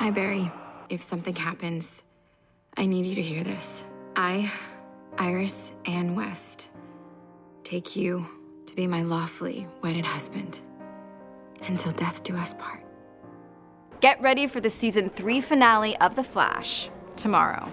Hi, Barry. If something happens, I need you to hear this. I, Iris Ann West, take you to be my lawfully wedded husband until death do us part. Get ready for the season 3 finale of The Flash tomorrow.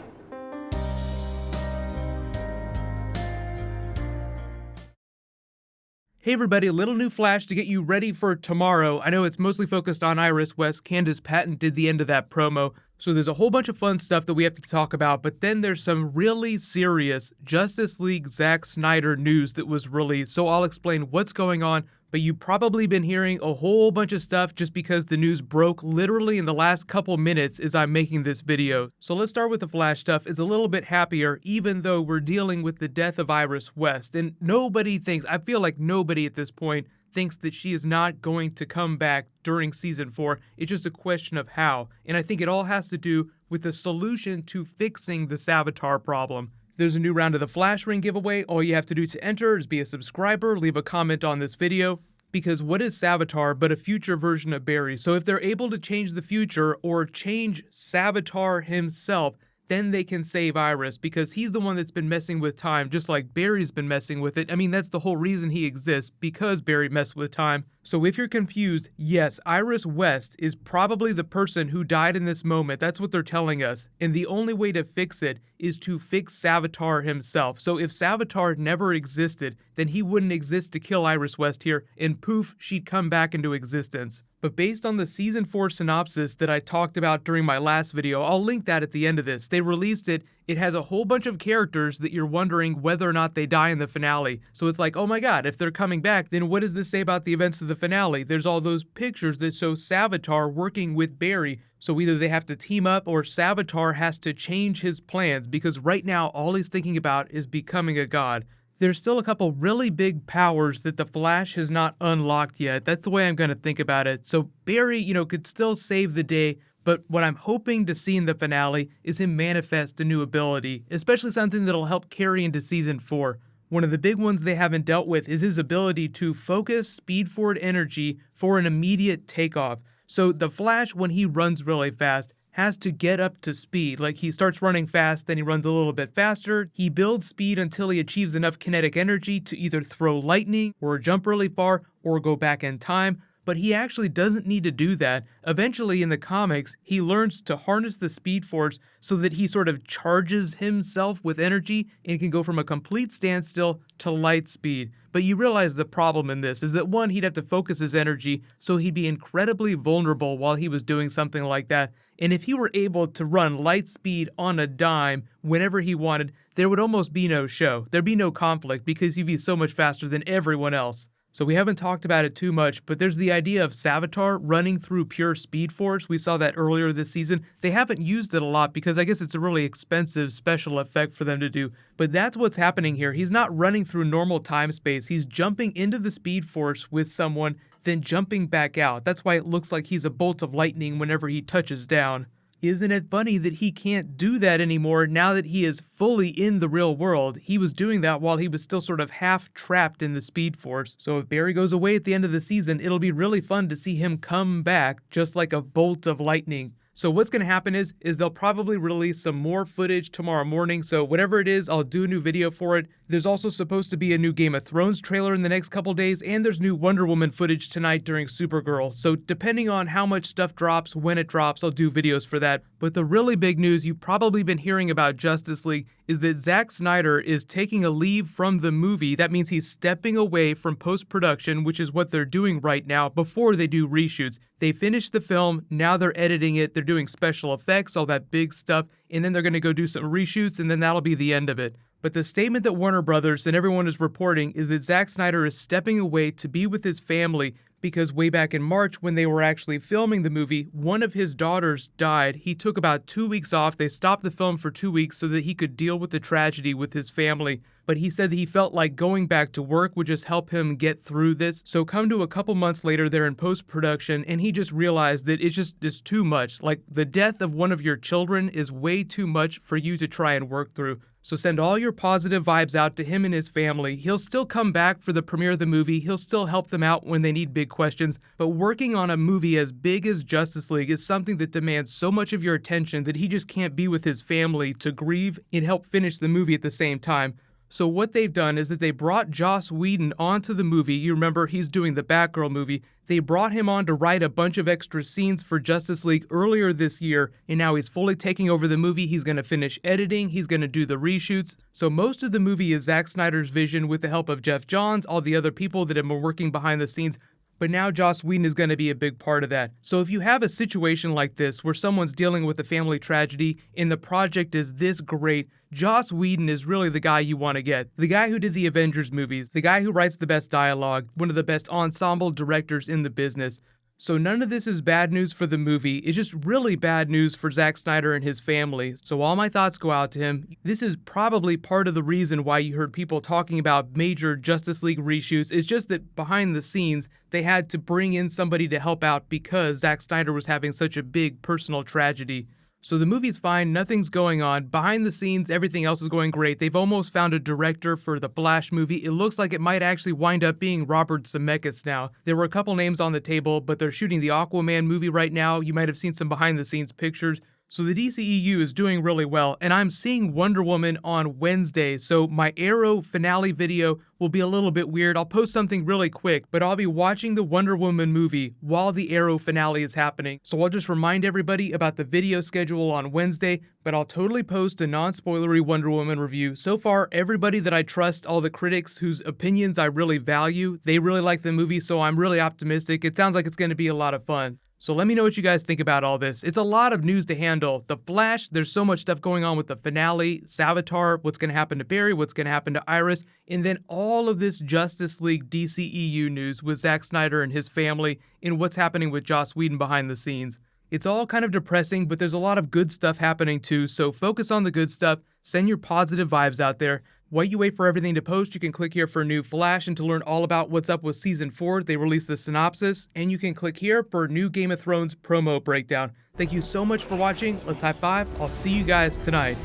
Hey everybody, a little new flash to get you ready for tomorrow. I know it's mostly focused on Iris West. Candace Patton did the end of that promo, so there's a whole bunch of fun stuff that we have to talk about, but then there's some really serious Justice League Zack Snyder news that was released, so I'll explain what's going on, but you've probably been hearing a whole bunch of stuff just because the news broke literally in the last couple minutes as I'm making this video. So let's start with the Flash stuff. It's a little bit happier, even though we're dealing with the death of Iris West, and I feel like nobody at this point thinks that she is not going to come back during season 4. It's just a question of how, and I think it all has to do with the solution to fixing the Savitar problem. There's a new round of the Flash Ring giveaway. All you have to do to enter is be a subscriber, leave a comment on this video, because what is Savitar but a future version of Barry? So if they're able to change the future or change Savitar himself, then they can save Iris, because he's the one that's been messing with time, just like Barry's been messing with it. I mean, that's the whole reason he exists, because Barry messed with time. So if you're confused, yes, Iris West is probably the person who died in this moment. That's what they're telling us. And the only way to fix it is to fix Savitar himself. So if Savitar never existed, then he wouldn't exist to kill Iris West here, and poof, she'd come back into existence. But based on the Season 4 synopsis that I talked about during my last video, I'll link that at the end of this. They released it. It has a whole bunch of characters that you're wondering whether or not they die in the finale. So it's like, oh my god, if they're coming back, then what does this say about the events of the finale? There's all those pictures that show Savitar working with Barry. So either they have to team up or Savitar has to change his plans, because right now all he's thinking about is becoming a god. There's still a couple really big powers that the Flash has not unlocked yet. That's the way I'm going to think about it. So Barry, could still save the day, but what I'm hoping to see in the finale is him manifest a new ability, especially something that'll help carry into Season 4. One of the big ones they haven't dealt with is his ability to focus speed forward energy for an immediate takeoff. So the Flash, when he runs really fast, has to get up to speed. Like, he starts running fast, then he runs a little bit faster. He builds speed until he achieves enough kinetic energy to either throw lightning or jump really far or go back in time. But he actually doesn't need to do that. Eventually in the comics, he learns to harness the Speed Force so that he sort of charges himself with energy and can go from a complete standstill to light speed. But you realize the problem in this is that, one, he'd have to focus his energy, so he'd be incredibly vulnerable while he was doing something like that. And if he were able to run light speed on a dime whenever he wanted, there would almost be no show. There'd be no conflict, because he'd be so much faster than everyone else. So we haven't talked about it too much, but there's the idea of Savitar running through pure Speed Force. We saw that earlier this season. They haven't used it a lot because I guess it's a really expensive special effect for them to do. But that's what's happening here. He's not running through normal time space. He's jumping into the Speed Force with someone, then jumping back out. That's why it looks like he's a bolt of lightning whenever he touches down. Isn't it funny that he can't do that anymore now that he is fully in the real world? He was doing that while he was still sort of half trapped in the Speed Force. So if Barry goes away at the end of the season, it'll be really fun to see him come back just like a bolt of lightning. So what's going to happen is they'll probably release some more footage tomorrow morning. So whatever it is, I'll do a new video for it. There's also supposed to be a new Game of Thrones trailer in the next couple days, and there's new Wonder Woman footage tonight during Supergirl. So depending on how much stuff drops, when it drops, I'll do videos for that. But the really big news you've probably been hearing about Justice League is that Zack Snyder is taking a leave from the movie. That means he's stepping away from post-production, which is what they're doing right now before they do reshoots. They finished the film, now they're editing it, they're doing special effects, all that big stuff, and then they're going to go do some reshoots, and then that'll be the end of it. But the statement that Warner Brothers and everyone is reporting is that Zack Snyder is stepping away to be with his family because way back in March when they were actually filming the movie, one of his daughters died. He took about 2 weeks off. They stopped the film for 2 weeks so that he could deal with the tragedy with his family. but he said that he felt like going back to work would just help him get through this. So come to a couple months later, they're in post-production, and he just realized that it's too much. Like, the death of one of your children is way too much for you to try and work through. So send all your positive vibes out to him and his family. He'll still come back for the premiere of the movie. He'll still help them out when they need big questions. But working on a movie as big as Justice League is something that demands so much of your attention that he just can't be with his family to grieve and help finish the movie at the same time. So what they've done is that they brought Joss Whedon onto the movie. You remember, he's doing the Batgirl movie. They brought him on to write a bunch of extra scenes for Justice League earlier this year, and now he's fully taking over the movie. He's going to finish editing. He's going to do the reshoots. So most of the movie is Zack Snyder's vision with the help of Jeff Johns, all the other people that have been working behind the scenes. But now Joss Whedon is going to be a big part of that. So if you have a situation like this where someone's dealing with a family tragedy and the project is this great, Joss Whedon is really the guy you want to get. The guy who did the Avengers movies, the guy who writes the best dialogue, one of the best ensemble directors in the business. So none of this is bad news for the movie, it's just really bad news for Zack Snyder and his family. So all my thoughts go out to him. This is probably part of the reason why you heard people talking about major Justice League reshoots. It's just that behind the scenes, they had to bring in somebody to help out because Zack Snyder was having such a big personal tragedy. So the movie's fine, nothing's going on. Behind the scenes, everything else is going great. They've almost found a director for the Flash movie. It looks like it might actually wind up being Robert Zemeckis now. There were a couple names on the table, but they're shooting the Aquaman movie right now. You might have seen some behind the scenes pictures. So the DCEU is doing really well, and I'm seeing Wonder Woman on Wednesday, so my Arrow finale video will be a little bit weird. I'll post something really quick, but I'll be watching the Wonder Woman movie while the Arrow finale is happening. So I'll just remind everybody about the video schedule on Wednesday, but I'll totally post a non-spoilery Wonder Woman review. So far, everybody that I trust, all the critics whose opinions I really value, they really like the movie, so I'm really optimistic. It sounds like it's going to be a lot of fun. So let me know what you guys think about all this. It's a lot of news to handle. The Flash, there's so much stuff going on with the finale, Savitar, what's going to happen to Barry, what's going to happen to Iris, and then all of this Justice League DCEU news with Zack Snyder and his family and what's happening with Joss Whedon behind the scenes. It's all kind of depressing, but there's a lot of good stuff happening too, so focus on the good stuff, send your positive vibes out there. While you wait for everything to post, you can click here for new Flash, and to learn all about what's up with Season 4, they released the synopsis, and you can click here for new Game of Thrones promo breakdown. Thank you so much for watching, let's high five, I'll see you guys tonight.